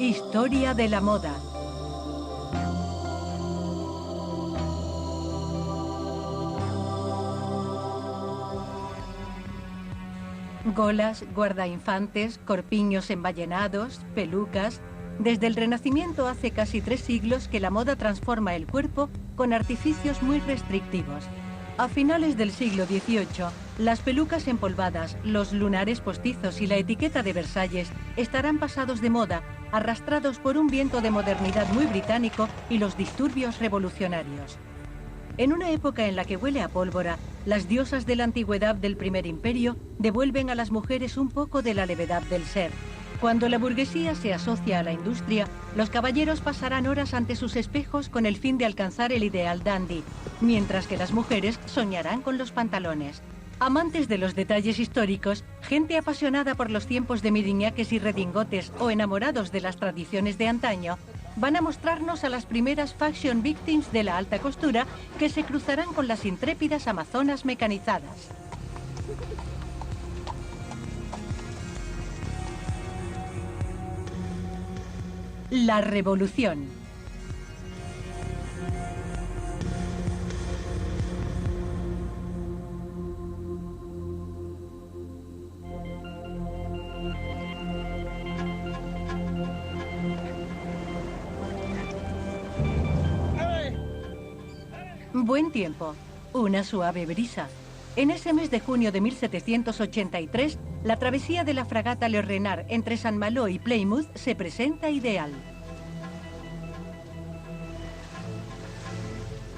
Historia de la moda. Golas, guardainfantes, corpiños envallenados, pelucas. Desde el Renacimiento hace casi 3 siglos que la moda transforma el cuerpo con artificios muy restrictivos. A finales del siglo XVIII, las pelucas empolvadas, los lunares postizos y la etiqueta de Versalles estarán pasados de moda, arrastrados por un viento de modernidad muy británico y los disturbios revolucionarios. En una época en la que huele a pólvora, las diosas de la antigüedad del Primer Imperio devuelven a las mujeres un poco de la levedad del ser. Cuando la burguesía se asocia a la industria, los caballeros pasarán horas ante sus espejos con el fin de alcanzar el ideal dandy, mientras que las mujeres soñarán con los pantalones. Amantes de los detalles históricos, gente apasionada por los tiempos de miriñaques y redingotes o enamorados de las tradiciones de antaño, van a mostrarnos a las primeras fashion victims de la alta costura que se cruzarán con las intrépidas amazonas mecanizadas. La Revolución. Buen tiempo, una suave brisa. En ese mes de junio de 1783, la travesía de la fragata Le Renard entre Saint-Malo y Plymouth se presenta ideal.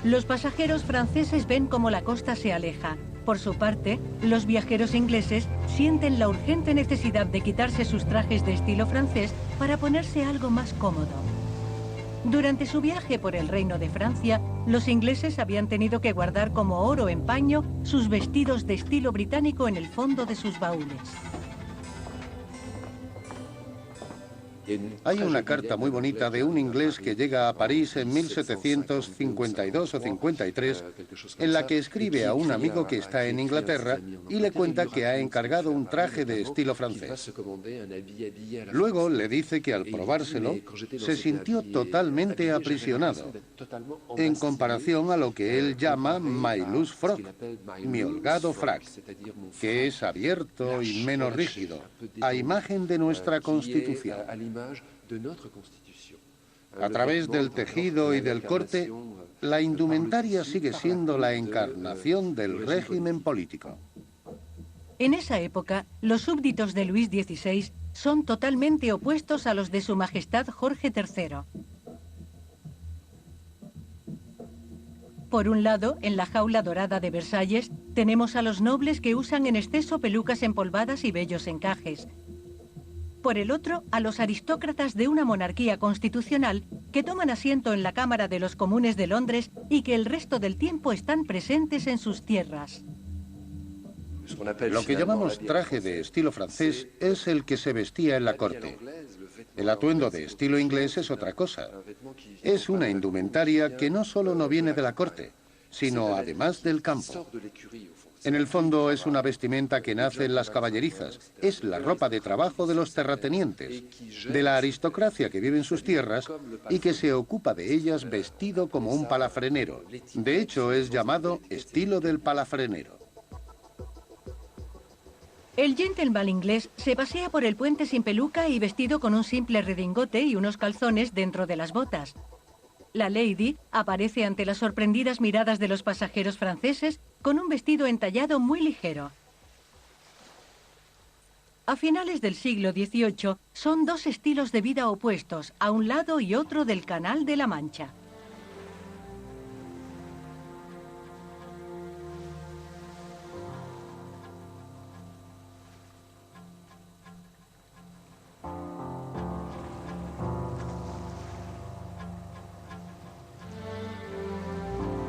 Los pasajeros franceses ven cómo la costa se aleja. Por su parte, los viajeros ingleses sienten la urgente necesidad de quitarse sus trajes de estilo francés para ponerse algo más cómodo. Durante su viaje por el Reino de Francia, los ingleses habían tenido que guardar como oro en paño sus vestidos de estilo británico en el fondo de sus baúles. Hay una carta muy bonita de un inglés que llega a París en 1752 o 53, en la que escribe a un amigo que está en Inglaterra y le cuenta que ha encargado un traje de estilo francés. Luego le dice que al probárselo se sintió totalmente aprisionado, en comparación a lo que él llama my loose frock, mi holgado frac, que es abierto y menos rígido, a imagen de nuestra Constitución. A través del tejido y del corte, la indumentaria sigue siendo la encarnación del régimen político. En esa época, los súbditos de Luis XVI son totalmente opuestos a los de Su Majestad Jorge III. Por un lado, en la jaula dorada de Versalles, tenemos a los nobles que usan en exceso pelucas empolvadas y bellos encajes. Por el otro, a los aristócratas de una monarquía constitucional que toman asiento en la Cámara de los Comunes de Londres y que el resto del tiempo están presentes en sus tierras. Lo que llamamos traje de estilo francés es el que se vestía en la corte. El atuendo de estilo inglés es otra cosa. Es una indumentaria que no solo no viene de la corte, sino además del campo. En el fondo es una vestimenta que nace en las caballerizas. Es la ropa de trabajo de los terratenientes, de la aristocracia que vive en sus tierras y que se ocupa de ellas vestido como un palafrenero. De hecho, es llamado estilo del palafrenero. El gentleman inglés se pasea por el puente sin peluca y vestido con un simple redingote y unos calzones dentro de las botas. La lady aparece ante las sorprendidas miradas de los pasajeros franceses con un vestido entallado muy ligero. A finales del siglo XVIII son 2 estilos de vida opuestos, a un lado y otro del Canal de la Mancha.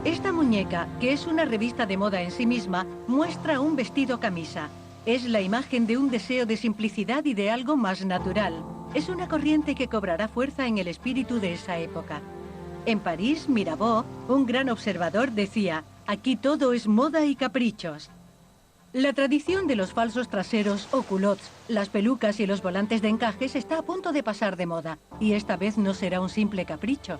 Esta muñeca, que es una revista de moda en sí misma, muestra un vestido camisa. Es la imagen de un deseo de simplicidad y de algo más natural. Es una corriente que cobrará fuerza en el espíritu de esa época. En París, Mirabeau, un gran observador, decía: aquí todo es moda y caprichos. La tradición de los falsos traseros o culottes, las pelucas y los volantes de encajes está a punto de pasar de moda, y esta vez no será un simple capricho.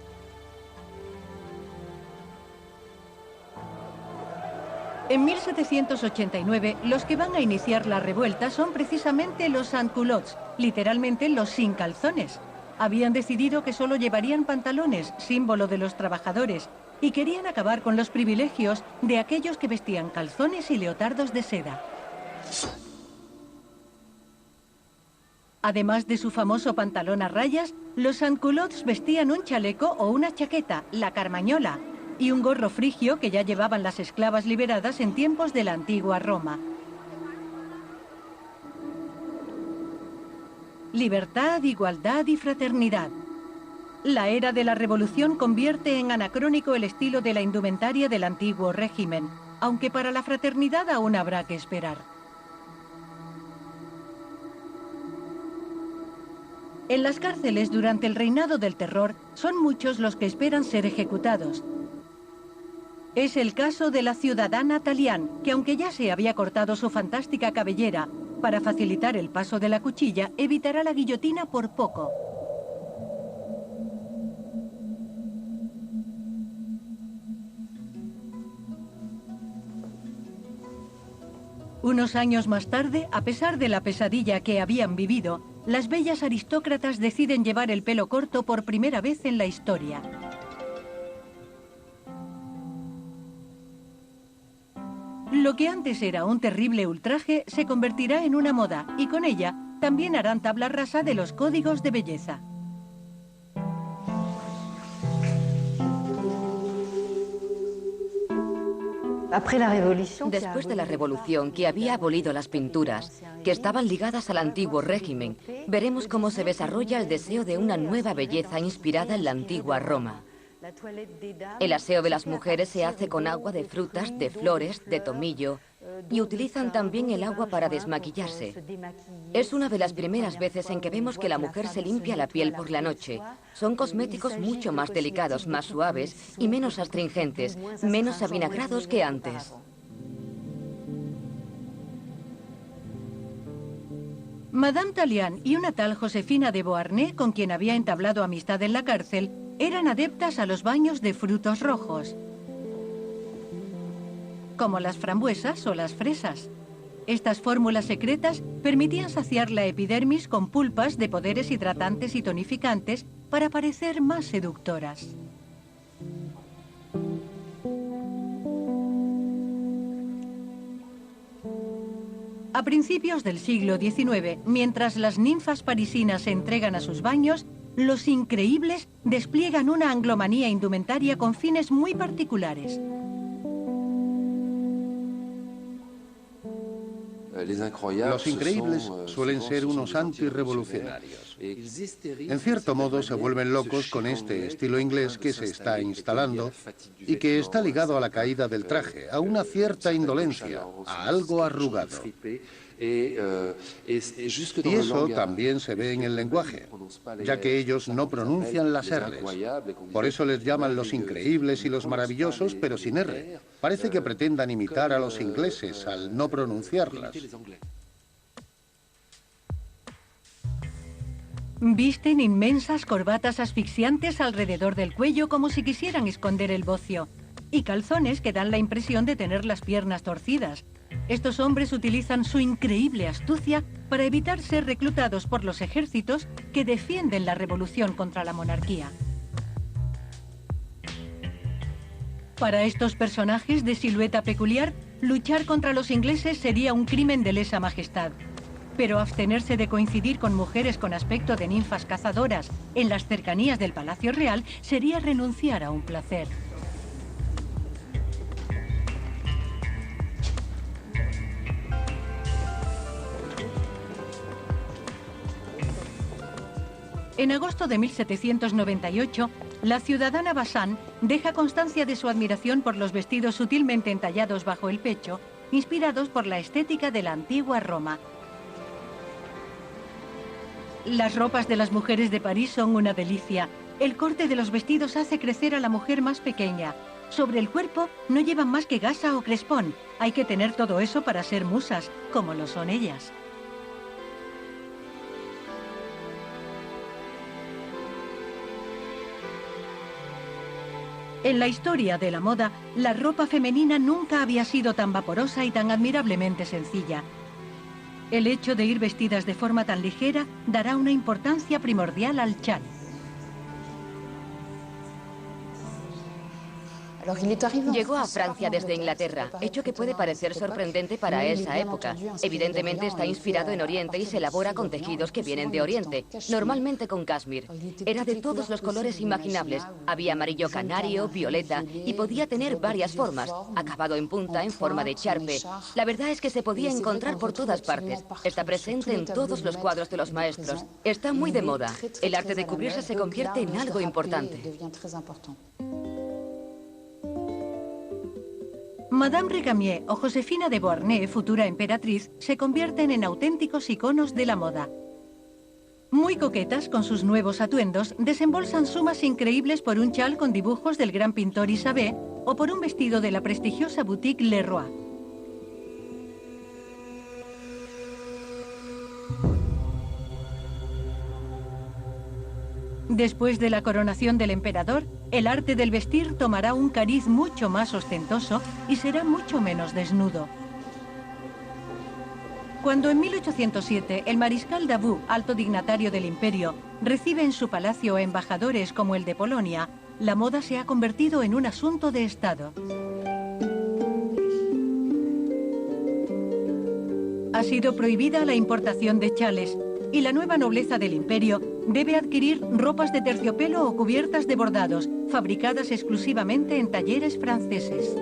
En 1789, los que van a iniciar la revuelta son precisamente los sans-culottes, literalmente los sin calzones. Habían decidido que solo llevarían pantalones, símbolo de los trabajadores, y querían acabar con los privilegios de aquellos que vestían calzones y leotardos de seda. Además de su famoso pantalón a rayas, los sans-culottes vestían un chaleco o una chaqueta, la carmañola, y un gorro frigio que ya llevaban las esclavas liberadas en tiempos de la antigua Roma. Libertad, igualdad y fraternidad. La era de la Revolución convierte en anacrónico el estilo de la indumentaria del antiguo régimen, aunque para la fraternidad aún habrá que esperar. En las cárceles durante el reinado del terror son muchos los que esperan ser ejecutados. Es el caso de la ciudadana Talián, que aunque ya se había cortado su fantástica cabellera, para facilitar el paso de la cuchilla, evitará la guillotina por poco. Unos años más tarde, a pesar de la pesadilla que habían vivido, las bellas aristócratas deciden llevar el pelo corto por primera vez en la historia. Lo que antes era un terrible ultraje se convertirá en una moda, y con ella también harán tabla rasa de los códigos de belleza. Después de la revolución, que había abolido las pinturas, que estaban ligadas al antiguo régimen, veremos cómo se desarrolla el deseo de una nueva belleza inspirada en la antigua Roma. El aseo de las mujeres se hace con agua de frutas, de flores, de tomillo, y utilizan también el agua para desmaquillarse. Es una de las primeras veces en que vemos que la mujer se limpia la piel por la noche. Son cosméticos mucho más delicados, más suaves y menos astringentes, menos avinagrados que antes. Madame Tallien y una tal Josefina de Beauharnais, con quien había entablado amistad en la cárcel, eran adeptas a los baños de frutos rojos, como las frambuesas o las fresas. Estas fórmulas secretas permitían saciar la epidermis con pulpas de poderes hidratantes y tonificantes para parecer más seductoras. A principios del siglo XIX, mientras las ninfas parisinas se entregan a sus baños, los increíbles despliegan una anglomanía indumentaria con fines muy particulares. Los increíbles suelen ser unos antirrevolucionarios. En cierto modo se vuelven locos con este estilo inglés que se está instalando y que está ligado a la caída del traje, a una cierta indolencia, a algo arrugado. Y eso también se ve en el lenguaje, ya que ellos no pronuncian las R's. Por eso les llaman los increíbles y los maravillosos, pero sin R. Parece que pretendan imitar a los ingleses al no pronunciarlas. Visten inmensas corbatas asfixiantes alrededor del cuello como si quisieran esconder el bocio, y calzones que dan la impresión de tener las piernas torcidas. Estos hombres utilizan su increíble astucia para evitar ser reclutados por los ejércitos que defienden la revolución contra la monarquía. Para estos personajes de silueta peculiar, luchar contra los ingleses sería un crimen de lesa majestad. Pero abstenerse de coincidir con mujeres con aspecto de ninfas cazadoras en las cercanías del Palacio Real sería renunciar a un placer. En agosto de 1798, la ciudadana Bazin deja constancia de su admiración por los vestidos sutilmente entallados bajo el pecho, inspirados por la estética de la antigua Roma. Las ropas de las mujeres de París son una delicia. El corte de los vestidos hace crecer a la mujer más pequeña. Sobre el cuerpo no llevan más que gasa o crespón. Hay que tener todo eso para ser musas, como lo son ellas. En la historia de la moda, la ropa femenina nunca había sido tan vaporosa y tan admirablemente sencilla. El hecho de ir vestidas de forma tan ligera dará una importancia primordial al chal. Llegó a Francia desde Inglaterra, hecho que puede parecer sorprendente para esa época. Evidentemente está inspirado en Oriente y se elabora con tejidos que vienen de Oriente, normalmente con cashmere. Era de todos los colores imaginables. Había amarillo canario, violeta y podía tener varias formas, acabado en punta en forma de charpe. La verdad es que se podía encontrar por todas partes. Está presente en todos los cuadros de los maestros. Está muy de moda. El arte de cubrirse se convierte en algo importante. Madame Récamier o Josefina de Beauharnais, futura emperatriz, se convierten en auténticos iconos de la moda. Muy coquetas con sus nuevos atuendos, desembolsan sumas increíbles por un chal con dibujos del gran pintor Isabey o por un vestido de la prestigiosa boutique Leroy. Después de la coronación del emperador, el arte del vestir tomará un cariz mucho más ostentoso y será mucho menos desnudo. Cuando en 1807 el mariscal Davout, alto dignatario del imperio, recibe en su palacio a embajadores como el de Polonia, la moda se ha convertido en un asunto de Estado. Ha sido prohibida la importación de chales y la nueva nobleza del imperio debe adquirir ropas de terciopelo o cubiertas de bordados, fabricadas exclusivamente en talleres franceses.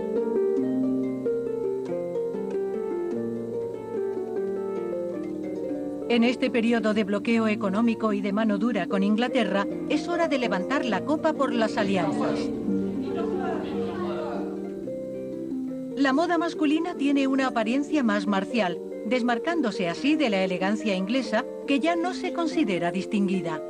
En este periodo de bloqueo económico y de mano dura con Inglaterra, es hora de levantar la copa por las alianzas. La moda masculina tiene una apariencia más marcial, desmarcándose así de la elegancia inglesa, que ya no se considera distinguida.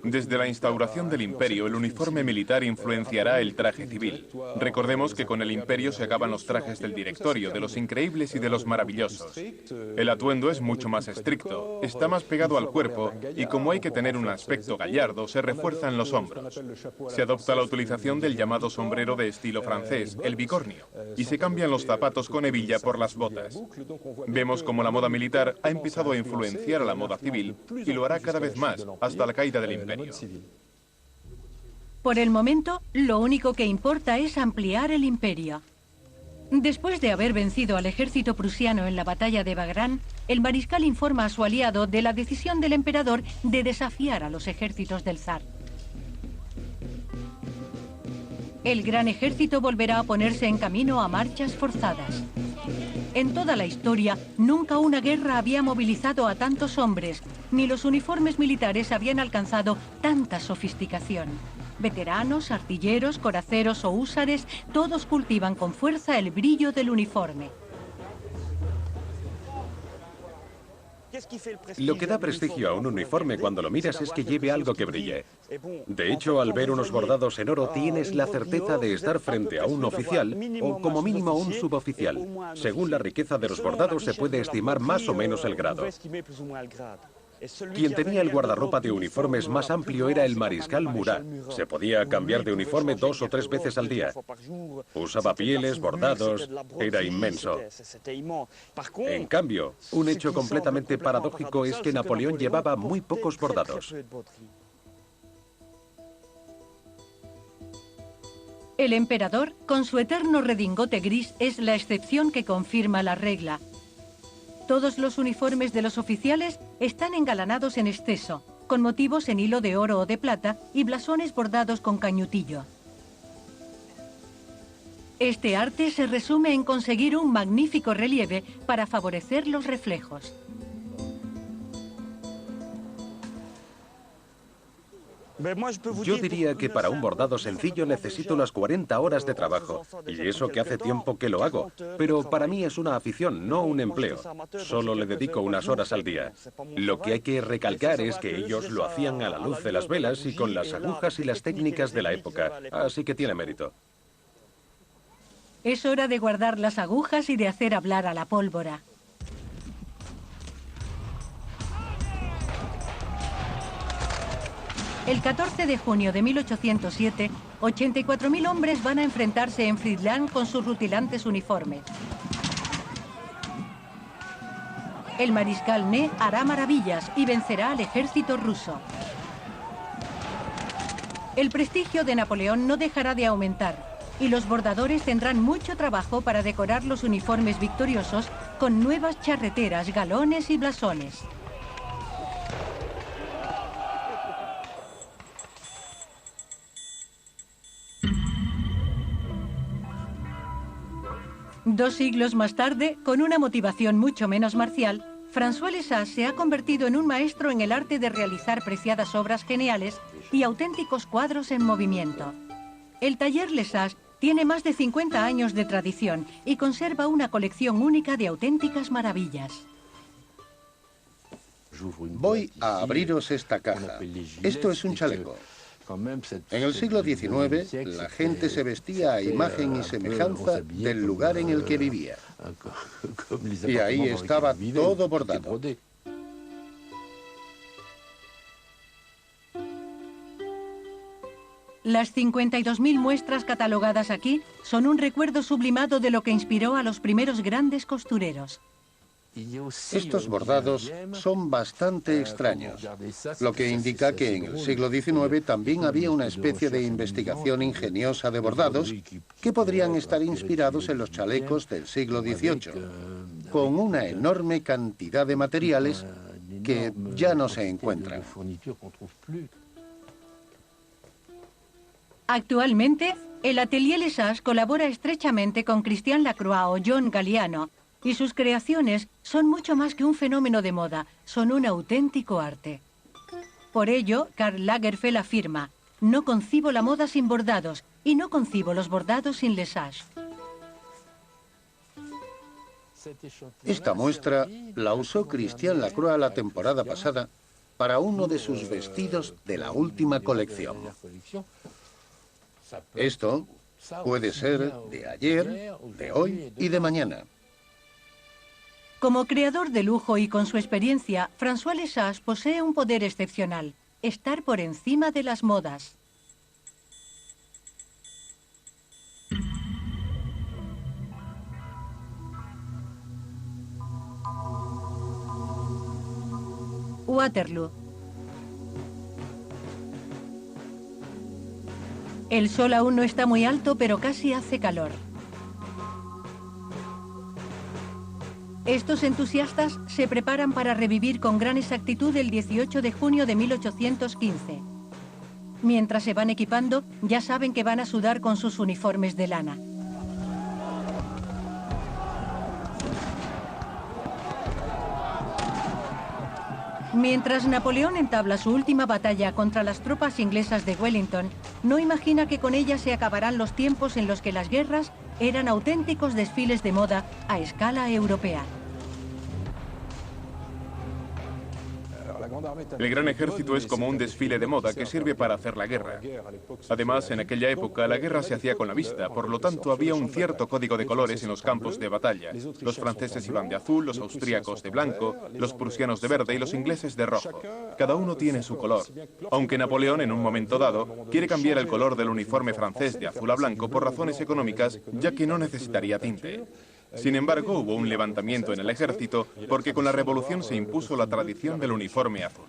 Desde la instauración del imperio, el uniforme militar influenciará el traje civil. Recordemos que con el imperio se acaban los trajes del directorio, de los increíbles y de los maravillosos. El atuendo es mucho más estricto, está más pegado al cuerpo y como hay que tener un aspecto gallardo, se refuerzan los hombros. Se adopta la utilización del llamado sombrero de estilo francés, el bicornio, y se cambian los zapatos con hebilla por las botas. Vemos como la moda militar ha empezado a influenciar a la moda civil y lo hará cada vez más, hasta la caída del imperio. Por el momento, lo único que importa es ampliar el imperio. Después de haber vencido al ejército prusiano en la batalla de Wagram, el mariscal informa a su aliado de la decisión del emperador de desafiar a los ejércitos del zar. El gran ejército volverá a ponerse en camino a marchas forzadas. En toda la historia, nunca una guerra había movilizado a tantos hombres, ni los uniformes militares habían alcanzado tanta sofisticación. Veteranos, artilleros, coraceros o húsares, todos cultivan con fuerza el brillo del uniforme. Lo que da prestigio a un uniforme cuando lo miras es que lleve algo que brille. De hecho, al ver unos bordados en oro tienes la certeza de estar frente a un oficial o como mínimo a un suboficial. Según la riqueza de los bordados se puede estimar más o menos el grado. Quien tenía el guardarropa de uniformes más amplio era el mariscal Murat. Se podía cambiar de uniforme 2 o 3 veces al día. Usaba pieles, bordados, era inmenso. En cambio, un hecho completamente paradójico es que Napoleón llevaba muy pocos bordados. El emperador, con su eterno redingote gris, es la excepción que confirma la regla. Todos los uniformes de los oficiales están engalanados en exceso, con motivos en hilo de oro o de plata y blasones bordados con cañutillo. Este arte se resume en conseguir un magnífico relieve para favorecer los reflejos. Yo diría que para un bordado sencillo necesito unas 40 horas de trabajo, y eso que hace tiempo que lo hago, pero para mí es una afición, no un empleo. Solo le dedico unas horas al día. Lo que hay que recalcar es que ellos lo hacían a la luz de las velas y con las agujas y las técnicas de la época, así que tiene mérito. Es hora de guardar las agujas y de hacer hablar a la pólvora. El 14 de junio de 1807, 84.000 hombres van a enfrentarse en Friedland con sus rutilantes uniformes. El mariscal Ney hará maravillas y vencerá al ejército ruso. El prestigio de Napoleón no dejará de aumentar y los bordadores tendrán mucho trabajo para decorar los uniformes victoriosos con nuevas charreteras, galones y blasones. Dos siglos más tarde, con una motivación mucho menos marcial, François Lesage se ha convertido en un maestro en el arte de realizar preciadas obras geniales y auténticos cuadros en movimiento. El taller Lesage tiene más de 50 años de tradición y conserva una colección única de auténticas maravillas. Voy a abriros esta caja. Esto es un chaleco. En el siglo XIX, la gente se vestía a imagen y semejanza del lugar en el que vivía. Y ahí estaba todo bordado. Las 52.000 muestras catalogadas aquí son un recuerdo sublimado de lo que inspiró a los primeros grandes costureros. Estos bordados son bastante extraños, lo que indica que en el siglo XIX también había una especie de investigación ingeniosa de bordados que podrían estar inspirados en los chalecos del siglo XVIII, con una enorme cantidad de materiales que ya no se encuentran. Actualmente, el Atelier Lesage colabora estrechamente con Christian Lacroix o John Galliano, y sus creaciones son mucho más que un fenómeno de moda, son un auténtico arte. Por ello, Karl Lagerfeld afirma: no concibo la moda sin bordados y no concibo los bordados sin Lesage. Esta muestra la usó Christian Lacroix la temporada pasada para uno de sus vestidos de la última colección. Esto puede ser de ayer, de hoy y de mañana. Como creador de lujo y con su experiencia, François Lesage posee un poder excepcional: estar por encima de las modas. Waterloo. El sol aún no está muy alto, pero casi hace calor. Estos entusiastas se preparan para revivir con gran exactitud el 18 de junio de 1815. Mientras se van equipando, ya saben que van a sudar con sus uniformes de lana. Mientras Napoleón entabla su última batalla contra las tropas inglesas de Wellington, no imagina que con ella se acabarán los tiempos en los que las guerras eran auténticos desfiles de moda a escala europea. El gran ejército es como un desfile de moda que sirve para hacer la guerra. Además, en aquella época la guerra se hacía con la vista, por lo tanto había un cierto código de colores en los campos de batalla. Los franceses iban de azul, los austríacos de blanco, los prusianos de verde y los ingleses de rojo. Cada uno tiene su color. Aunque Napoleón, en un momento dado, quiere cambiar el color del uniforme francés de azul a blanco por razones económicas, ya que no necesitaría tinte. Sin embargo, hubo un levantamiento en el ejército porque con la revolución se impuso la tradición del uniforme azul.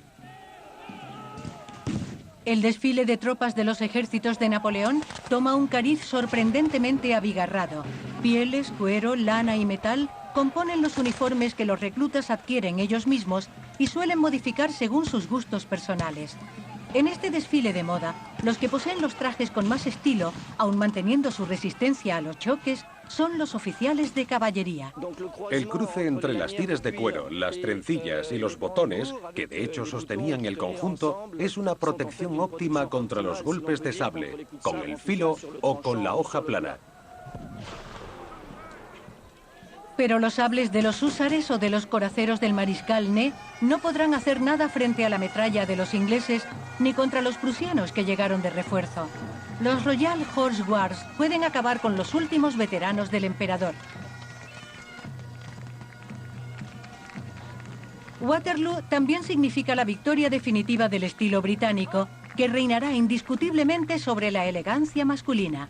El desfile de tropas de los ejércitos de Napoleón toma un cariz sorprendentemente abigarrado. Pieles, cuero, lana y metal componen los uniformes que los reclutas adquieren ellos mismos y suelen modificar según sus gustos personales. En este desfile de moda, los que poseen los trajes con más estilo, aun manteniendo su resistencia a los choques, son los oficiales de caballería. El cruce entre las tiras de cuero, las trencillas y los botones, que de hecho sostenían el conjunto, es una protección óptima contra los golpes de sable, con el filo o con la hoja plana. Pero los sables de los húsares o de los coraceros del mariscal Ney no podrán hacer nada frente a la metralla de los ingleses ni contra los prusianos que llegaron de refuerzo. Los Royal Horse Guards pueden acabar con los últimos veteranos del emperador. Waterloo también significa la victoria definitiva del estilo británico, que reinará indiscutiblemente sobre la elegancia masculina.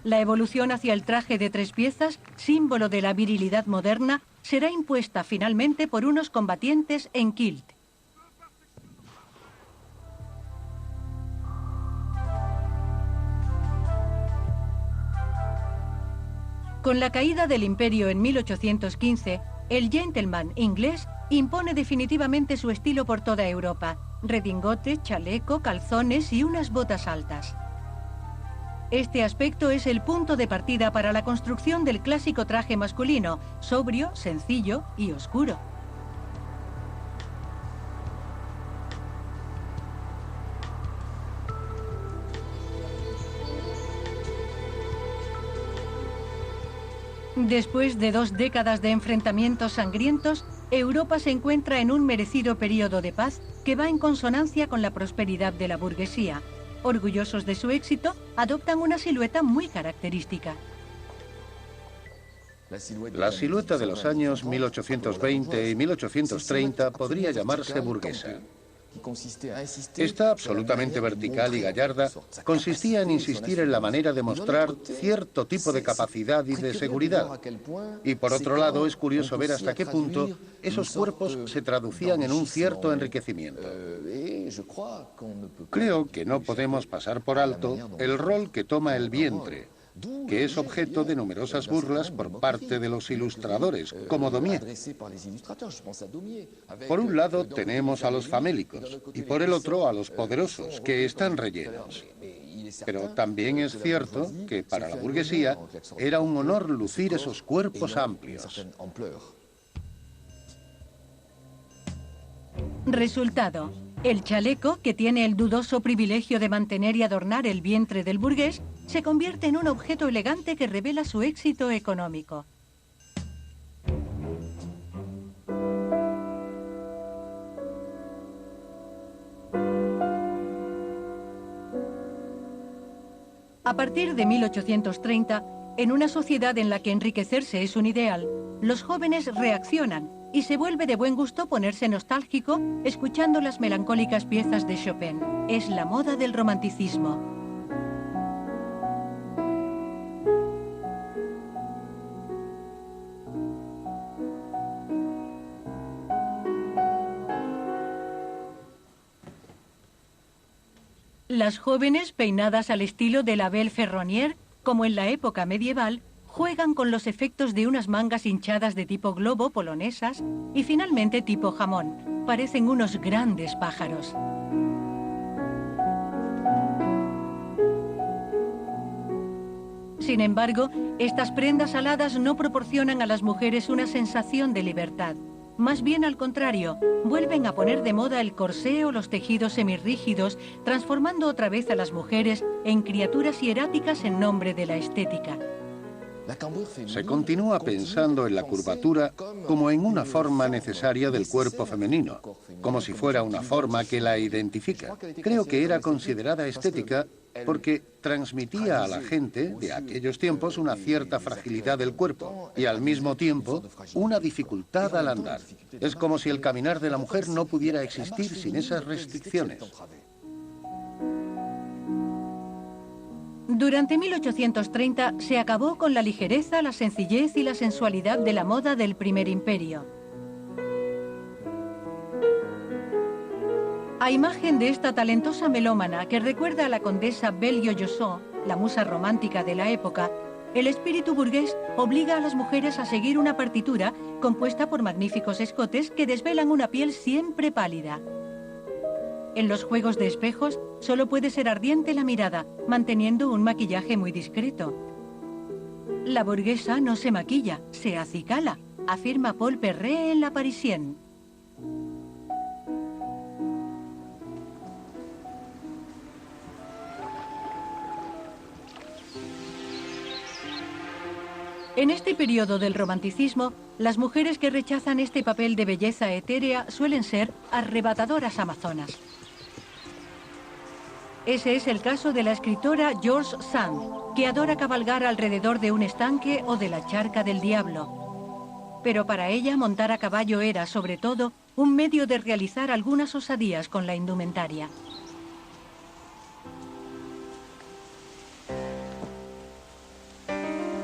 La evolución hacia el traje de 3 piezas, símbolo de la virilidad moderna, será impuesta finalmente por unos combatientes en kilt. Con la caída del Imperio en 1815, el gentleman inglés impone definitivamente su estilo por toda Europa: redingote, chaleco, calzones y unas botas altas. Este aspecto es el punto de partida para la construcción del clásico traje masculino, sobrio, sencillo y oscuro. Después de 2 décadas de enfrentamientos sangrientos, Europa se encuentra en un merecido periodo de paz que va en consonancia con la prosperidad de la burguesía. Orgullosos de su éxito, adoptan una silueta muy característica. La silueta de los años 1820 y 1830 podría llamarse burguesa. Esta absolutamente vertical y gallarda consistía en insistir en la manera de mostrar cierto tipo de capacidad y de seguridad. Y por otro lado, es curioso ver hasta qué punto esos cuerpos se traducían en un cierto enriquecimiento. Creo que no podemos pasar por alto el rol que toma el vientre, que es objeto de numerosas burlas por parte de los ilustradores, como Daumier. Por un lado tenemos a los famélicos y por el otro a los poderosos, que están rellenos. Pero también es cierto que para la burguesía era un honor lucir esos cuerpos amplios. Resultado: el chaleco, que tiene el dudoso privilegio de mantener y adornar el vientre del burgués, se convierte en un objeto elegante que revela su éxito económico. A partir de 1830, en una sociedad en la que enriquecerse es un ideal, los jóvenes reaccionan y se vuelve de buen gusto ponerse nostálgico escuchando las melancólicas piezas de Chopin. Es la moda del romanticismo. Las jóvenes, peinadas al estilo de la Belle Ferronnière, como en la época medieval, juegan con los efectos de unas mangas hinchadas de tipo globo polonesas y finalmente tipo jamón. Parecen unos grandes pájaros. Sin embargo, estas prendas aladas no proporcionan a las mujeres una sensación de libertad. Más bien al contrario, vuelven a poner de moda el corsé o los tejidos semirrígidos, transformando otra vez a las mujeres en criaturas hieráticas en nombre de la estética. Se continúa pensando en la curvatura como en una forma necesaria del cuerpo femenino, como si fuera una forma que la identifica. Creo que era considerada estética porque transmitía a la gente de aquellos tiempos una cierta fragilidad del cuerpo y al mismo tiempo una dificultad al andar. Es como si el caminar de la mujer no pudiera existir sin esas restricciones. Durante 1830 se acabó con la ligereza, la sencillez y la sensualidad de la moda del primer imperio. A imagen de esta talentosa melómana que recuerda a la condesa Belle-Joyeuse, la musa romántica de la época, el espíritu burgués obliga a las mujeres a seguir una partitura compuesta por magníficos escotes que desvelan una piel siempre pálida. En los juegos de espejos solo puede ser ardiente la mirada, manteniendo un maquillaje muy discreto. La burguesa no se maquilla, se acicala, afirma Paul Perret en La Parisienne. En este periodo del romanticismo, las mujeres que rechazan este papel de belleza etérea suelen ser arrebatadoras amazonas. Ese es el caso de la escritora George Sand, que adora cabalgar alrededor de un estanque o de la charca del diablo. Pero para ella montar a caballo era, sobre todo, un medio de realizar algunas osadías con la indumentaria.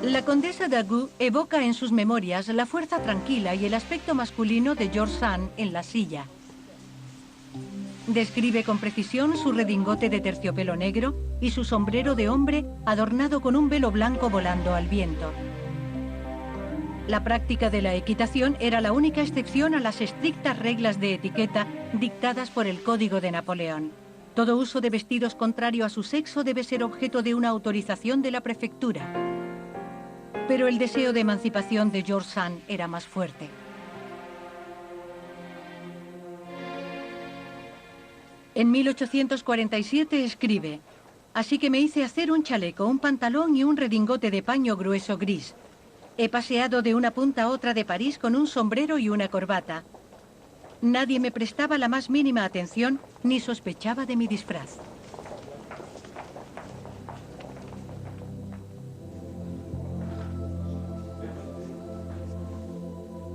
La condesa d'Agoult evoca en sus memorias la fuerza tranquila y el aspecto masculino de George Sand en la silla. Describe con precisión su redingote de terciopelo negro y su sombrero de hombre adornado con un velo blanco volando al viento. La práctica de la equitación era la única excepción a las estrictas reglas de etiqueta dictadas por el Código de Napoleón. Todo uso de vestidos contrario a su sexo debe ser objeto de una autorización de la prefectura. Pero el deseo de emancipación de George Sand era más fuerte. En 1847 escribe: así que me hice hacer un chaleco, un pantalón y un redingote de paño grueso gris. He paseado de una punta a otra de París con un sombrero y una corbata. Nadie me prestaba la más mínima atención ni sospechaba de mi disfraz.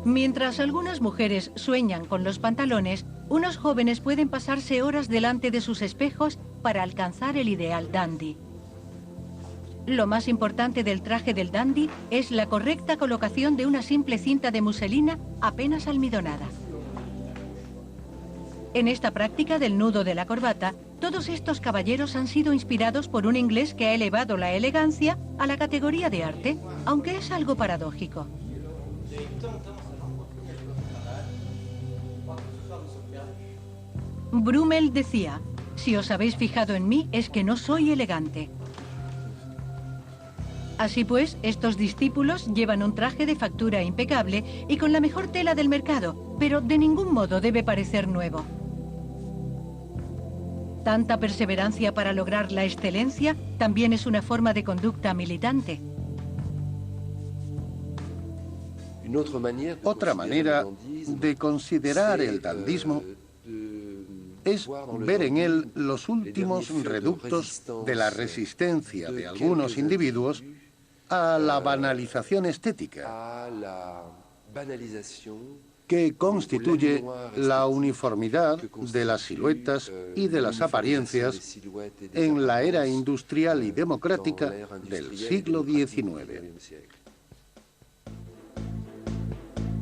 Mientras algunas mujeres sueñan con los pantalones, unos jóvenes pueden pasarse horas delante de sus espejos para alcanzar el ideal dandy. Lo más importante del traje del dandy es la correcta colocación de una simple cinta de muselina apenas almidonada. En esta práctica del nudo de la corbata, todos estos caballeros han sido inspirados por un inglés que ha elevado la elegancia a la categoría de arte, aunque es algo paradójico. Brummel decía: si os habéis fijado en mí es que no soy elegante. Así pues, estos discípulos llevan un traje de factura impecable y con la mejor tela del mercado, pero de ningún modo debe parecer nuevo. Tanta perseverancia para lograr la excelencia también es una forma de conducta militante. Otra manera de considerar el dandismo es ver en él los últimos reductos de la resistencia de algunos individuos a la banalización estética, que constituye la uniformidad de las siluetas y de las apariencias en la era industrial y democrática del siglo XIX.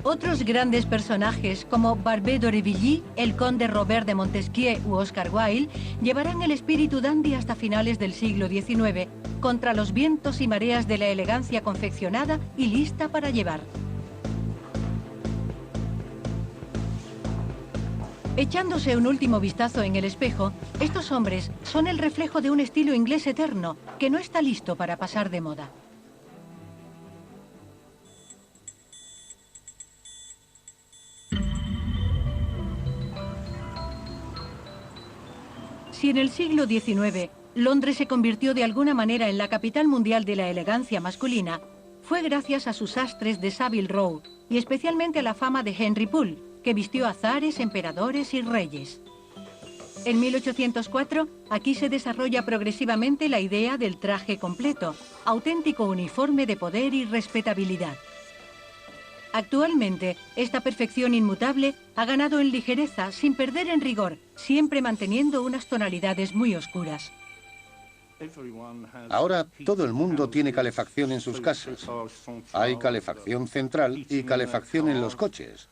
Otros grandes personajes como Barbé d'Aurevilly, el conde Robert de Montesquieu u Oscar Wilde llevarán el espíritu dandy hasta finales del siglo XIX, contra los vientos y mareas de la elegancia confeccionada y lista para llevar. Echándose un último vistazo en el espejo, estos hombres son el reflejo de un estilo inglés eterno que no está listo para pasar de moda. Si en el siglo XIX Londres se convirtió de alguna manera en la capital mundial de la elegancia masculina, fue gracias a sus sastres de Savile Row y especialmente a la fama de Henry Poole, que vistió a zares, emperadores y reyes. En 1804, aquí se desarrolla progresivamente la idea del traje completo, auténtico uniforme de poder y respetabilidad. Actualmente, esta perfección inmutable ha ganado en ligereza sin perder en rigor, siempre manteniendo unas tonalidades muy oscuras. Ahora todo el mundo tiene calefacción en sus casas. Hay calefacción central y calefacción en los coches.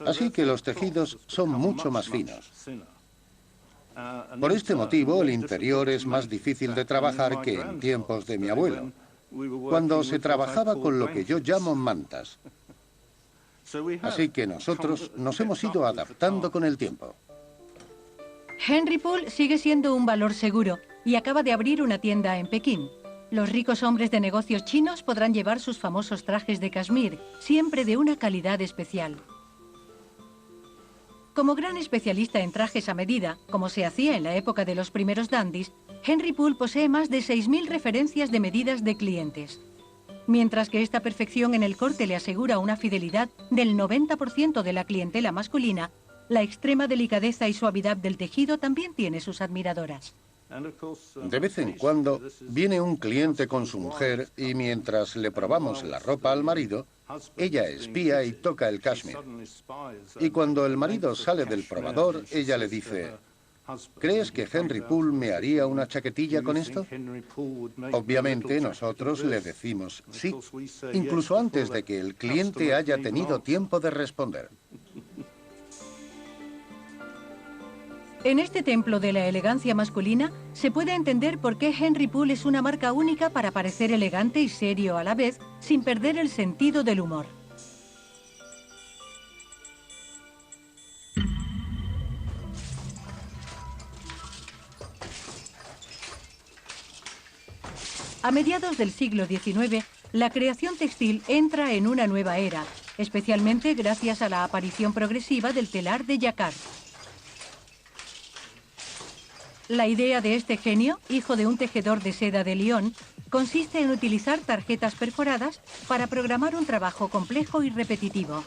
Así que los tejidos son mucho más finos. Por este motivo, el interior es más difícil de trabajar que en tiempos de mi abuelo, cuando se trabajaba con lo que yo llamo mantas. Así que nosotros nos hemos ido adaptando con el tiempo. Henry Poole sigue siendo un valor seguro y acaba de abrir una tienda en Pekín. Los ricos hombres de negocios chinos podrán llevar sus famosos trajes de cashmere, siempre de una calidad especial. Como gran especialista en trajes a medida, como se hacía en la época de los primeros dandys, Henry Poole posee más de 6.000 referencias de medidas de clientes. Mientras que esta perfección en el corte le asegura una fidelidad del 90% de la clientela masculina, la extrema delicadeza y suavidad del tejido también tiene sus admiradoras. De vez en cuando viene un cliente con su mujer y mientras le probamos la ropa al marido, ella espía y toca el cashmere. Y cuando el marido sale del probador, ella le dice: ¿crees que Henry Poole me haría una chaquetilla con esto? Obviamente nosotros le decimos sí, incluso antes de que el cliente haya tenido tiempo de responder. En este templo de la elegancia masculina se puede entender por qué Henry Poole es una marca única para parecer elegante y serio a la vez, sin perder el sentido del humor. A mediados del siglo XIX, la creación textil entra en una nueva era, especialmente gracias a la aparición progresiva del telar de jacquard. La idea de este genio, hijo de un tejedor de seda de Lyon, consiste en utilizar tarjetas perforadas para programar un trabajo complejo y repetitivo.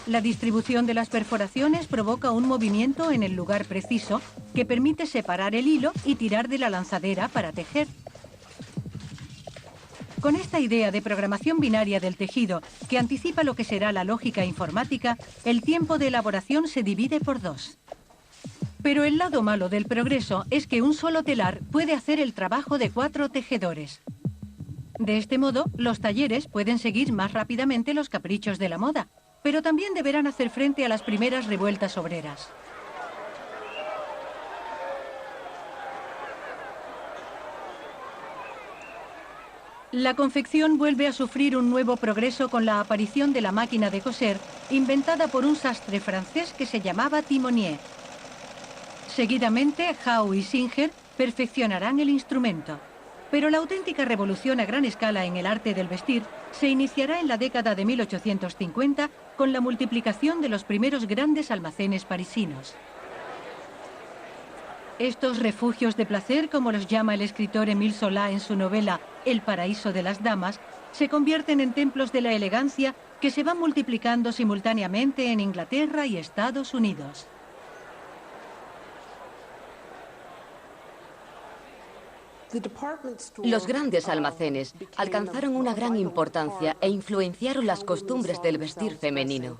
La distribución de las perforaciones provoca un movimiento en el lugar preciso que permite separar el hilo y tirar de la lanzadera para tejer. Con esta idea de programación binaria del tejido, que anticipa lo que será la lógica informática, el tiempo de elaboración se divide por 2. Pero el lado malo del progreso es que un solo telar puede hacer el trabajo de 4 tejedores. De este modo, los talleres pueden seguir más rápidamente los caprichos de la moda, pero también deberán hacer frente a las primeras revueltas obreras. La confección vuelve a sufrir un nuevo progreso con la aparición de la máquina de coser, inventada por un sastre francés que se llamaba Timonier. Seguidamente, Howe y Singer perfeccionarán el instrumento. Pero la auténtica revolución a gran escala en el arte del vestir se iniciará en la década de 1850 con la multiplicación de los primeros grandes almacenes parisinos. Estos refugios de placer, como los llama el escritor Émile Zola en su novela El paraíso de las damas, se convierten en templos de la elegancia que se van multiplicando simultáneamente en Inglaterra y Estados Unidos. Los grandes almacenes alcanzaron una gran importancia e influenciaron las costumbres del vestir femenino.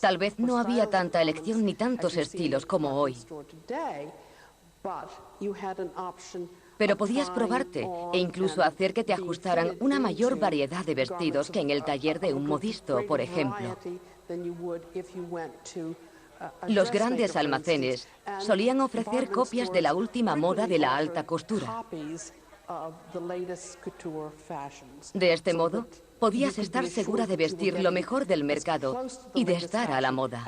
Tal vez no había tanta elección ni tantos estilos como hoy. Pero podías probarte e incluso hacer que te ajustaran una mayor variedad de vestidos que en el taller de un modisto, por ejemplo. Los grandes almacenes solían ofrecer copias de la última moda de la alta costura. De este modo, podías estar segura de vestir lo mejor del mercado y de estar a la moda.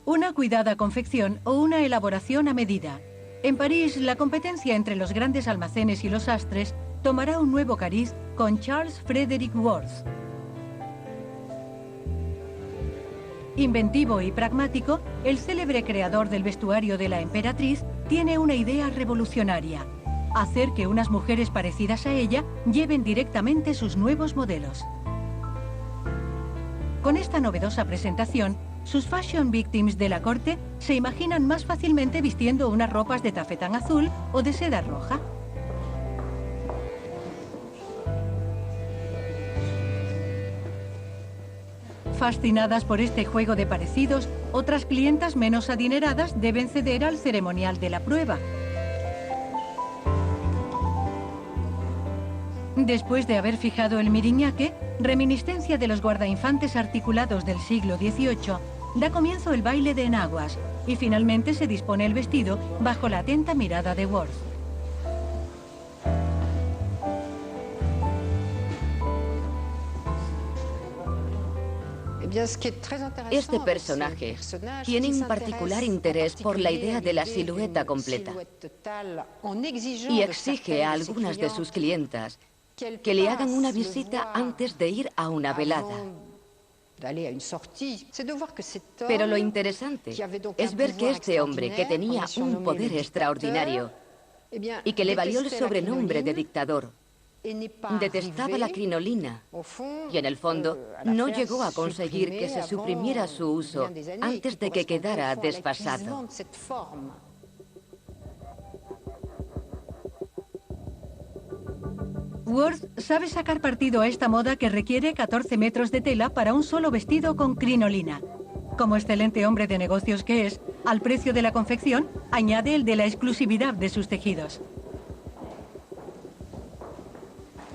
Una cuidada confección o una elaboración a medida. En París, la competencia entre los grandes almacenes y los sastres tomará un nuevo cariz con Charles Frederick Worth. Inventivo y pragmático, el célebre creador del vestuario de la emperatriz tiene una idea revolucionaria: hacer que unas mujeres parecidas a ella lleven directamente sus nuevos modelos. Con esta novedosa presentación, sus fashion victims de la corte se imaginan más fácilmente vistiendo unas ropas de tafetán azul o de seda roja. Fascinadas por este juego de parecidos, otras clientas menos adineradas deben ceder al ceremonial de la prueba. Después de haber fijado el miriñaque, reminiscencia de los guardainfantes articulados del siglo XVIII, da comienzo el baile de enaguas y finalmente se dispone el vestido bajo la atenta mirada de Worth. Este personaje tiene un particular interés por la idea de la silueta completa y exige a algunas de sus clientas que le hagan una visita antes de ir a una velada. Pero lo interesante es ver que este hombre, que tenía un poder extraordinario y que le valió el sobrenombre de dictador, detestaba la crinolina y en el fondo no llegó a conseguir que se suprimiera su uso antes de que quedara desfasado. Worth sabe sacar partido a esta moda que requiere 14 metros de tela para un solo vestido con crinolina. Como excelente hombre de negocios que es, al precio de la confección añade el de la exclusividad de sus tejidos.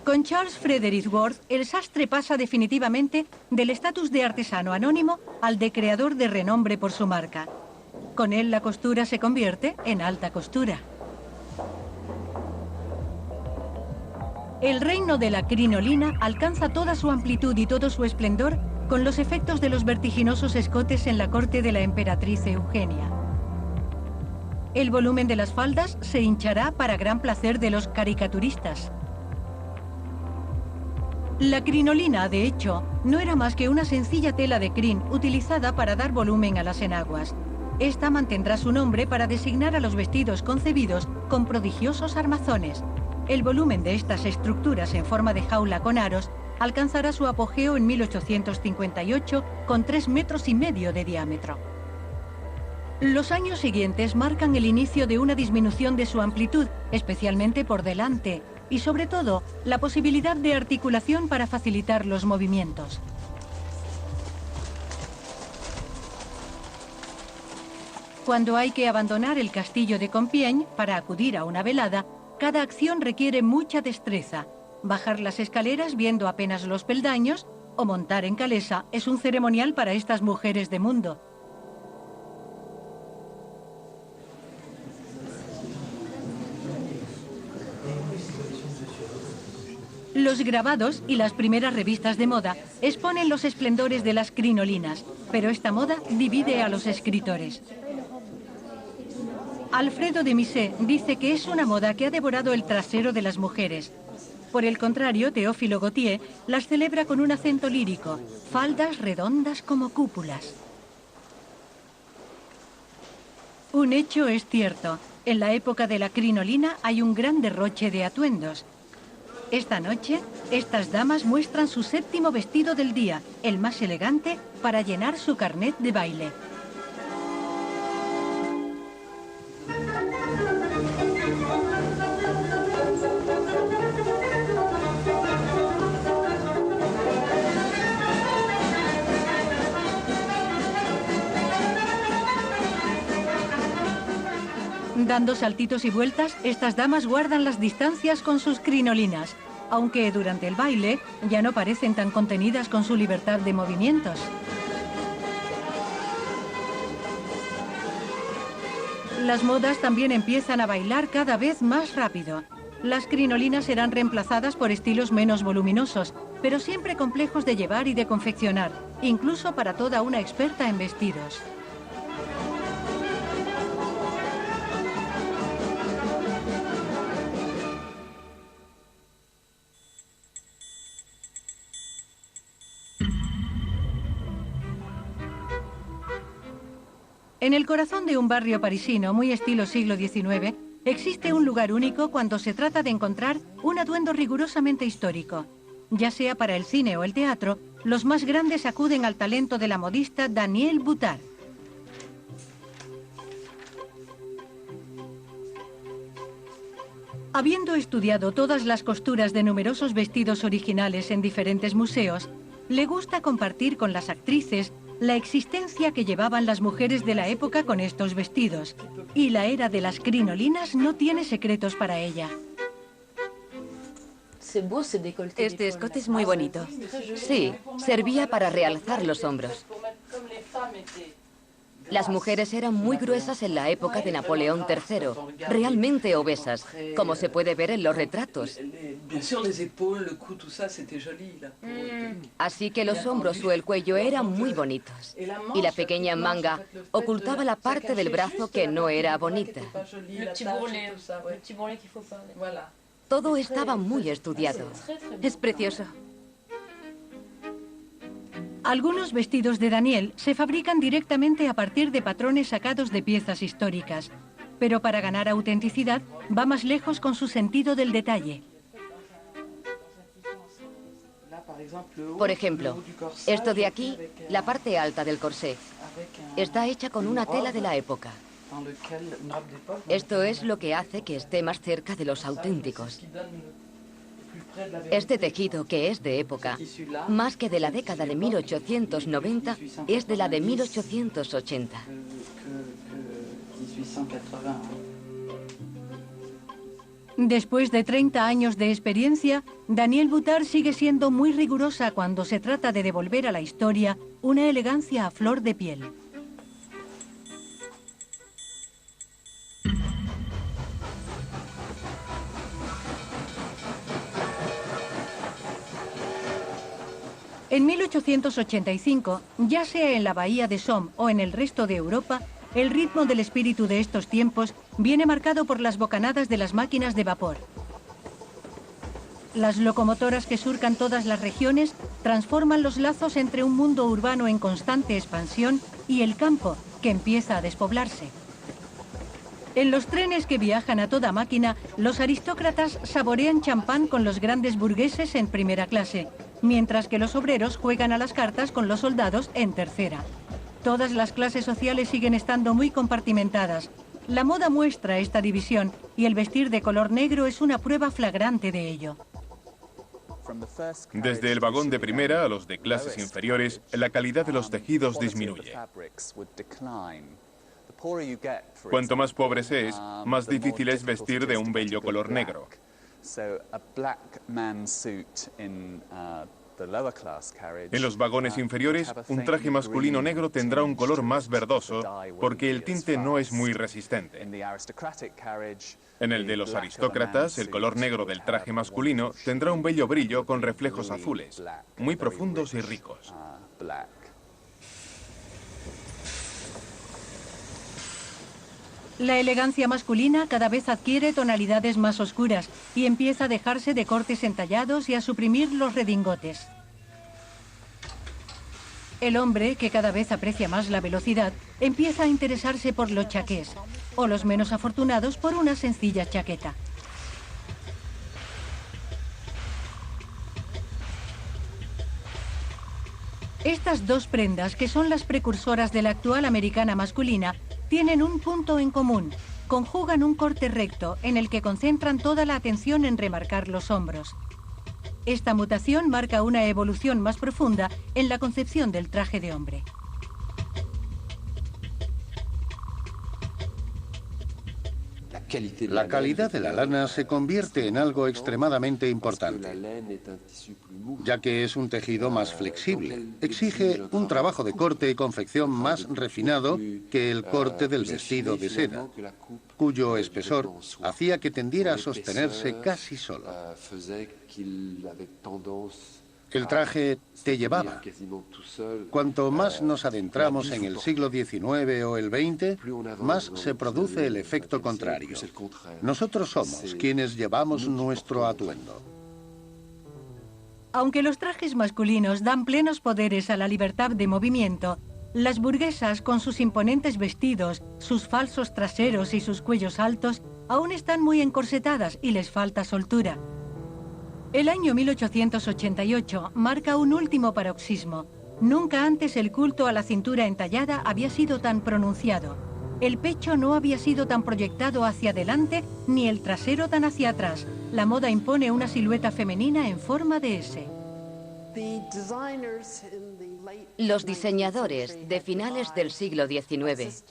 Con Charles Frederick Worth, el sastre pasa definitivamente del estatus de artesano anónimo al de creador de renombre por su marca. Con él la costura se convierte en alta costura. El reino de la crinolina alcanza toda su amplitud y todo su esplendor con los efectos de los vertiginosos escotes en la corte de la emperatriz Eugenia. El volumen de las faldas se hinchará para gran placer de los caricaturistas. La crinolina, de hecho, no era más que una sencilla tela de crin utilizada para dar volumen a las enaguas. Esta mantendrá su nombre para designar a los vestidos concebidos con prodigiosos armazones. El volumen de estas estructuras en forma de jaula con aros alcanzará su apogeo en 1858 con 3,5 metros de diámetro. Los años siguientes marcan el inicio de una disminución de su amplitud, especialmente por delante, y sobre todo la posibilidad de articulación para facilitar los movimientos. Cuando hay que abandonar el castillo de Compiègne para acudir a una velada, cada acción requiere mucha destreza. Bajar las escaleras viendo apenas los peldaños o montar en calesa es un ceremonial para estas mujeres de mundo. Los grabados y las primeras revistas de moda exponen los esplendores de las crinolinas, pero esta moda divide a los escritores. Alfredo de Musset dice que es una moda que ha devorado el trasero de las mujeres. Por el contrario, Théophile Gautier las celebra con un acento lírico, faldas redondas como cúpulas. Un hecho es cierto, en la época de la crinolina hay un gran derroche de atuendos. Esta noche, estas damas muestran su séptimo vestido del día, el más elegante, para llenar su carnet de baile. Dando saltitos y vueltas, estas damas guardan las distancias con sus crinolinas, aunque durante el baile ya no parecen tan contenidas con su libertad de movimientos. Las modas también empiezan a bailar cada vez más rápido. Las crinolinas serán reemplazadas por estilos menos voluminosos, pero siempre complejos de llevar y de confeccionar, incluso para toda una experta en vestidos. En el corazón de un barrio parisino muy estilo siglo XIX, existe un lugar único cuando se trata de encontrar un atuendo rigurosamente histórico. Ya sea para el cine o el teatro, los más grandes acuden al talento de la modista Danielle Boutard. Habiendo estudiado todas las costuras de numerosos vestidos originales en diferentes museos, le gusta compartir con las actrices la existencia que llevaban las mujeres de la época con estos vestidos, y la era de las crinolinas no tiene secretos para ella. Este escote es muy bonito. Sí, servía para realzar los hombros. Las mujeres eran muy gruesas en la época de Napoleón III, realmente obesas, como se puede ver en los retratos. Así que los hombros o el cuello eran muy bonitos. Y la pequeña manga ocultaba la parte del brazo que no era bonita. Todo estaba muy estudiado. Es precioso. Algunos vestidos de Danielle se fabrican directamente a partir de patrones sacados de piezas históricas, pero para ganar autenticidad va más lejos con su sentido del detalle. Por ejemplo, esto de aquí, la parte alta del corsé, está hecha con una tela de la época. Esto es lo que hace que esté más cerca de los auténticos. Este tejido, que es de época, más que de la década de 1890, es de la de 1880. Después de 30 años de experiencia, Danielle Boutard sigue siendo muy rigurosa cuando se trata de devolver a la historia una elegancia a flor de piel. En 1885, ya sea en la bahía de Somme o en el resto de Europa, el ritmo del espíritu de estos tiempos viene marcado por las bocanadas de las máquinas de vapor. Las locomotoras que surcan todas las regiones transforman los lazos entre un mundo urbano en constante expansión y el campo, que empieza a despoblarse. En los trenes que viajan a toda máquina, los aristócratas saborean champán con los grandes burgueses en primera clase, mientras que los obreros juegan a las cartas con los soldados en tercera. Todas las clases sociales siguen estando muy compartimentadas. La moda muestra esta división y el vestir de color negro es una prueba flagrante de ello. Desde el vagón de primera a los de clases inferiores, la calidad de los tejidos disminuye. Cuanto más pobre se es, más difícil es vestir de un bello color negro. En los vagones inferiores, un traje masculino negro tendrá un color más verdoso porque el tinte no es muy resistente. En el de los aristócratas, el color negro del traje masculino tendrá un bello brillo con reflejos azules, muy profundos y ricos. La elegancia masculina cada vez adquiere tonalidades más oscuras y empieza a dejarse de cortes entallados y a suprimir los redingotes. El hombre, que cada vez aprecia más la velocidad, empieza a interesarse por los chaqués, o los menos afortunados por una sencilla chaqueta. Estas dos prendas, que son las precursoras de la actual americana masculina, tienen un punto en común. Conjugan un corte recto en el que concentran toda la atención en remarcar los hombros. Esta mutación marca una evolución más profunda en la concepción del traje de hombre. La calidad de la lana se convierte en algo extremadamente importante, ya que es un tejido más flexible. Exige un trabajo de corte y confección más refinado que el corte del vestido de seda, cuyo espesor hacía que tendiera a sostenerse casi solo. El traje te llevaba. Cuanto más nos adentramos en el siglo XIX o el XX, más se produce el efecto contrario. Nosotros somos quienes llevamos nuestro atuendo. Aunque los trajes masculinos dan plenos poderes a la libertad de movimiento, las burguesas, con sus imponentes vestidos, sus falsos traseros y sus cuellos altos, aún están muy encorsetadas y les falta soltura. El año 1888 marca un último paroxismo. Nunca antes el culto a la cintura entallada había sido tan pronunciado. El pecho no había sido tan proyectado hacia adelante, ni el trasero tan hacia atrás. La moda impone una silueta femenina en forma de S. Los diseñadores de finales del siglo XIX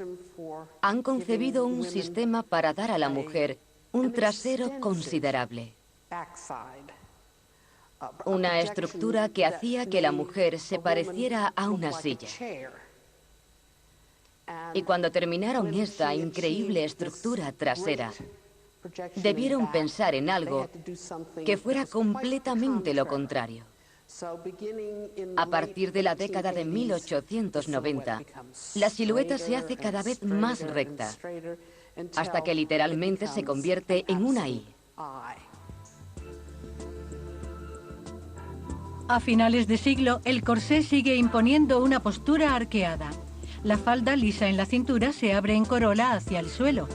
han concebido un sistema para dar a la mujer un trasero considerable. Una estructura que hacía que la mujer se pareciera a una silla. Y cuando terminaron esta increíble estructura trasera, debieron pensar en algo que fuera completamente lo contrario. A partir de la década de 1890, la silueta se hace cada vez más recta, hasta que literalmente se convierte en una I. A finales de siglo, el corsé sigue imponiendo una postura arqueada. La falda lisa en la cintura se abre en corola hacia el suelo.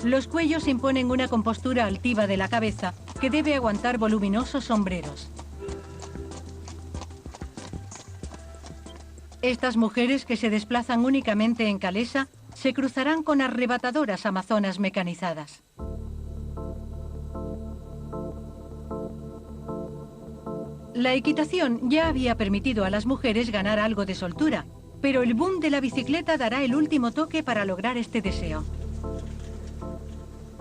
Los cuellos imponen una compostura altiva de la cabeza que debe aguantar voluminosos sombreros. Estas mujeres, que se desplazan únicamente en calesa, se cruzarán con arrebatadoras amazonas mecanizadas. La equitación ya había permitido a las mujeres ganar algo de soltura, pero el boom de la bicicleta dará el último toque para lograr este deseo.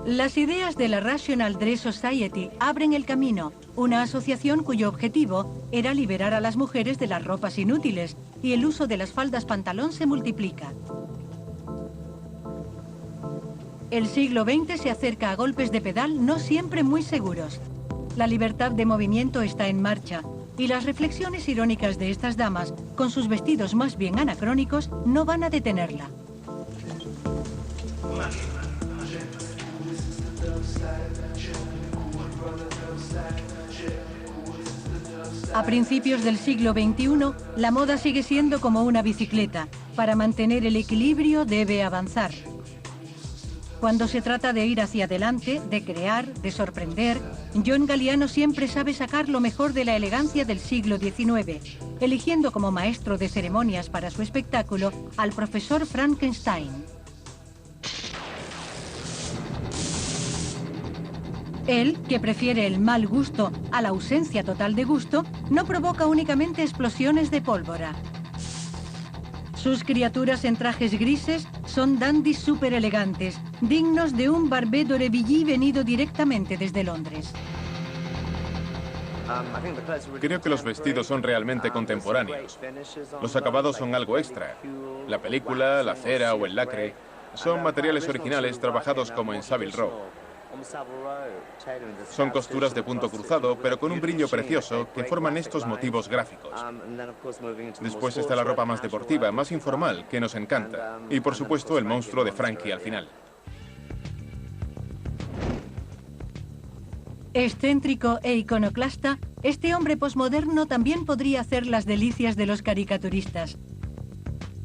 Las ideas de la Rational Dress Society abren el camino, una asociación cuyo objetivo era liberar a las mujeres de las ropas inútiles, y el uso de las faldas pantalón se multiplica. El siglo XX se acerca a golpes de pedal no siempre muy seguros. La libertad de movimiento está en marcha, y las reflexiones irónicas de estas damas, con sus vestidos más bien anacrónicos, no van a detenerla. A principios del siglo XXI, la moda sigue siendo como una bicicleta. Para mantener el equilibrio debe avanzar. Cuando se trata de ir hacia adelante, de crear, de sorprender, John Galliano siempre sabe sacar lo mejor de la elegancia del siglo XIX, eligiendo como maestro de ceremonias para su espectáculo al profesor Frankenstein. Él, que prefiere el mal gusto a la ausencia total de gusto, no provoca únicamente explosiones de pólvora. Sus criaturas en trajes grises son dandis súper elegantes, dignos de un Barbé d'Aurevilly venido directamente desde Londres. Creo que los vestidos son realmente contemporáneos. Los acabados son algo extra. La película, la cera o el lacre son materiales originales trabajados como en Savile Row. Son costuras de punto cruzado, pero con un brillo precioso que forman estos motivos gráficos. Después está la ropa más deportiva, más informal, que nos encanta. Y por supuesto el monstruo de Frankie al final. Excéntrico e iconoclasta, este hombre posmoderno también podría hacer las delicias de los caricaturistas.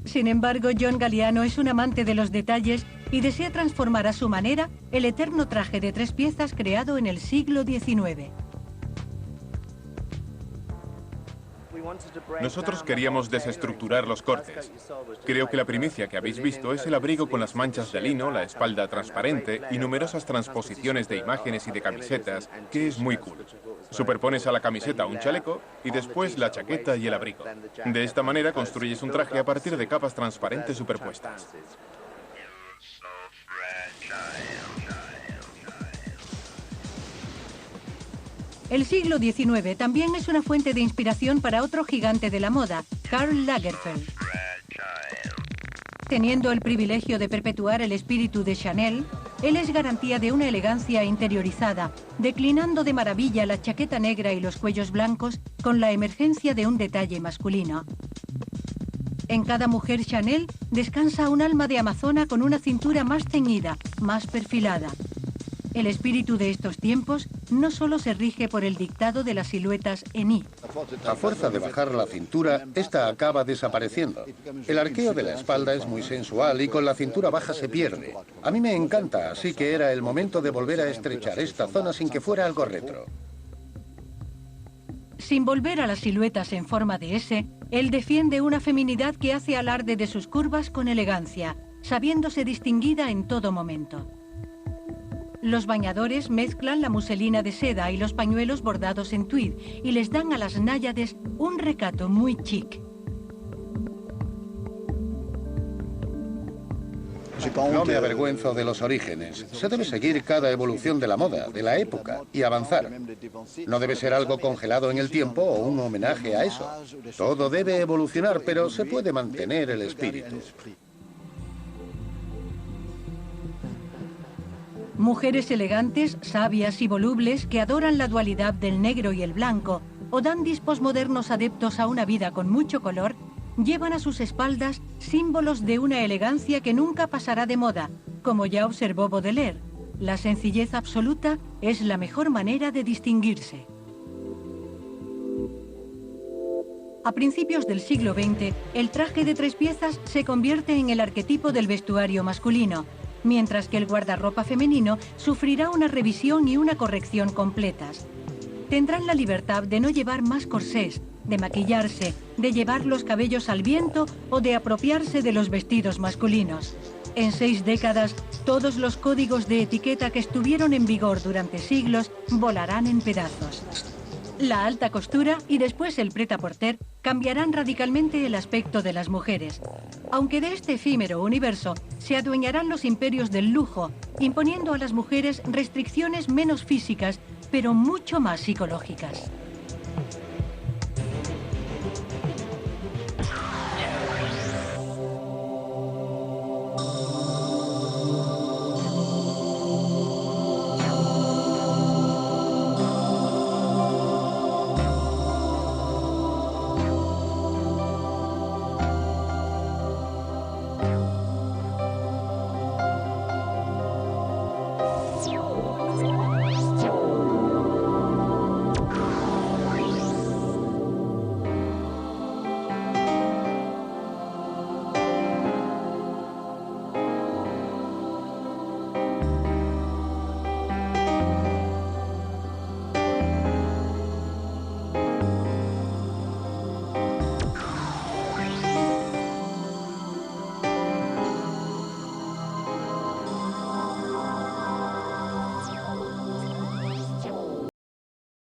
Sin embargo, John Galliano es un amante de los detalles y desea transformar a su manera el eterno traje de 3 piezas creado en el siglo XIX. Nosotros queríamos desestructurar los cortes. Creo que la primicia que habéis visto es el abrigo con las manchas de lino, la espalda transparente y numerosas transposiciones de imágenes y de camisetas, que es muy cool. Superpones a la camiseta un chaleco y después la chaqueta y el abrigo. De esta manera construyes un traje a partir de capas transparentes superpuestas. El siglo XIX también es una fuente de inspiración para otro gigante de la moda, Karl Lagerfeld. Teniendo el privilegio de perpetuar el espíritu de Chanel, él es garantía de una elegancia interiorizada, declinando de maravilla la chaqueta negra y los cuellos blancos con la emergencia de un detalle masculino. En cada mujer Chanel descansa un alma de amazona con una cintura más ceñida, más perfilada. El espíritu de estos tiempos no solo se rige por el dictado de las siluetas en I. A fuerza de bajar la cintura, esta acaba desapareciendo. El arqueo de la espalda es muy sensual y con la cintura baja se pierde. A mí me encanta, así que era el momento de volver a estrechar esta zona sin que fuera algo retro. Sin volver a las siluetas en forma de S, él defiende una feminidad que hace alarde de sus curvas con elegancia, sabiéndose distinguida en todo momento. Los bañadores mezclan la muselina de seda y los pañuelos bordados en tweed y les dan a las náyades un recato muy chic. No me avergüenzo de los orígenes. Se debe seguir cada evolución de la moda, de la época, y avanzar. No debe ser algo congelado en el tiempo o un homenaje a eso. Todo debe evolucionar, pero se puede mantener el espíritu. Mujeres elegantes, sabias y volubles que adoran la dualidad del negro y el blanco, o dandis posmodernos adeptos a una vida con mucho color, llevan a sus espaldas símbolos de una elegancia que nunca pasará de moda, como ya observó Baudelaire. La sencillez absoluta es la mejor manera de distinguirse. A principios del siglo XX, el traje de 3 piezas se convierte en el arquetipo del vestuario masculino, mientras que el guardarropa femenino sufrirá una revisión y una corrección completas. Tendrán la libertad de no llevar más corsés, de maquillarse, de llevar los cabellos al viento o de apropiarse de los vestidos masculinos. En 6 décadas, todos los códigos de etiqueta que estuvieron en vigor durante siglos volarán en pedazos. La alta costura y después el prêt-à-porter cambiarán radicalmente el aspecto de las mujeres. Aunque de este efímero universo se adueñarán los imperios del lujo, imponiendo a las mujeres restricciones menos físicas, pero mucho más psicológicas.